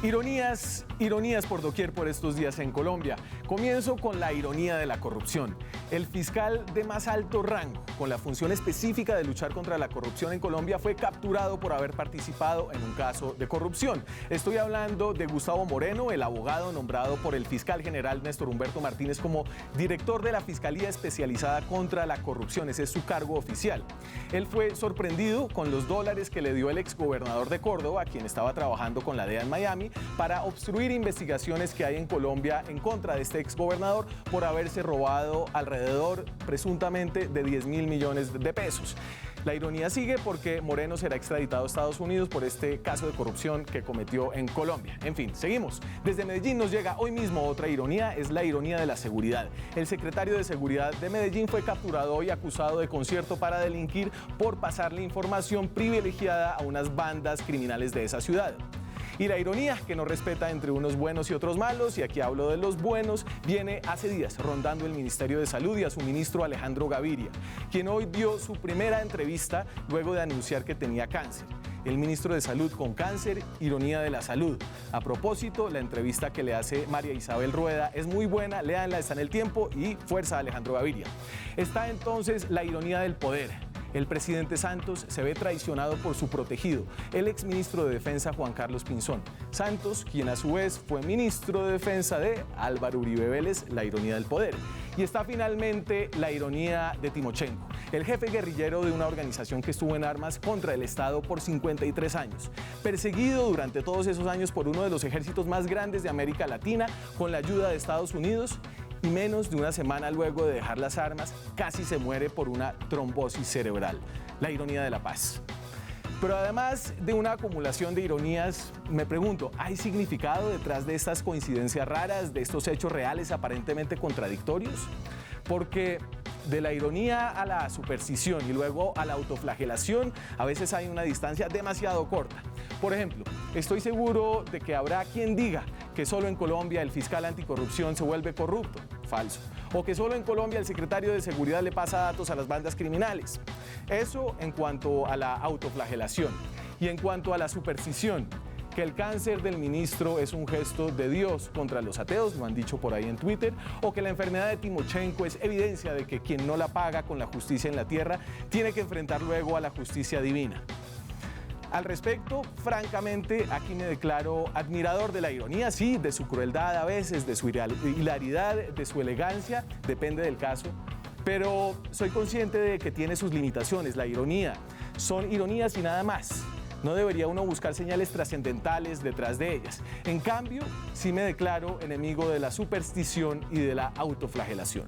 Ironías, ironías por doquier por estos días en Colombia. Comienzo con la ironía de la corrupción. El fiscal de más alto rango, con la función específica de luchar contra la corrupción en Colombia, fue capturado por haber participado en un caso de corrupción. Estoy hablando de Gustavo Moreno, el abogado nombrado por el fiscal general Néstor Humberto Martínez como director de la Fiscalía Especializada contra la Corrupción. Ese es su cargo oficial. Él fue sorprendido con los dólares que le dio el exgobernador de Córdoba, quien estaba trabajando con la DEA en Miami, para obstruir investigaciones que hay en Colombia en contra de este exgobernador por haberse robado alrededor, presuntamente, de 10.000 millones de pesos. La ironía sigue porque Moreno será extraditado a Estados Unidos por este caso de corrupción que cometió en Colombia. En fin, seguimos. Desde Medellín nos llega hoy mismo otra ironía, es la ironía de la seguridad. El secretario de Seguridad de Medellín fue capturado hoy acusado de concierto para delinquir por pasarle información privilegiada a unas bandas criminales de esa ciudad. Y la ironía, que no respeta entre unos buenos y otros malos, y aquí hablo de los buenos, viene hace días rondando el Ministerio de Salud y a su ministro Alejandro Gaviria, quien hoy dio su primera entrevista luego de anunciar que tenía cáncer. El ministro de Salud con cáncer, ironía de la salud. A propósito, la entrevista que le hace María Isabel Rueda es muy buena, léanla, está en El Tiempo, y fuerza Alejandro Gaviria. Está entonces la ironía del poder. El presidente Santos se ve traicionado por su protegido, el exministro de Defensa Juan Carlos Pinzón. Santos, quien a su vez fue ministro de Defensa de Álvaro Uribe Vélez, la ironía del poder. Y está finalmente la ironía de Timochenko, el jefe guerrillero de una organización que estuvo en armas contra el Estado por 53 años, perseguido durante todos esos años por uno de los ejércitos más grandes de América Latina, con la ayuda de Estados Unidos, y menos de una semana luego de dejar las armas, casi se muere por una trombosis cerebral. La ironía de la paz. Pero además de una acumulación de ironías, me pregunto, ¿hay significado detrás de estas coincidencias raras, de estos hechos reales aparentemente contradictorios? Porque de la ironía a la superstición y luego a la autoflagelación, a veces hay una distancia demasiado corta. Por ejemplo, estoy seguro de que habrá quien diga que solo en Colombia el fiscal anticorrupción se vuelve corrupto. Falso. O que solo en Colombia el secretario de Seguridad le pasa datos a las bandas criminales. Eso en cuanto a la autoflagelación. Y en cuanto a la superstición, que el cáncer del ministro es un gesto de Dios contra los ateos, lo han dicho por ahí en Twitter, o que la enfermedad de Timochenko es evidencia de que quien no la paga con la justicia en la tierra tiene que enfrentar luego a la justicia divina. Al respecto, francamente, aquí me declaro admirador de la ironía, sí, de su crueldad a veces, de su hilaridad, de su elegancia, depende del caso, pero soy consciente de que tiene sus limitaciones. La ironía son ironías y nada más. No debería uno buscar señales trascendentales detrás de ellas. En cambio, sí me declaro enemigo de la superstición y de la autoflagelación.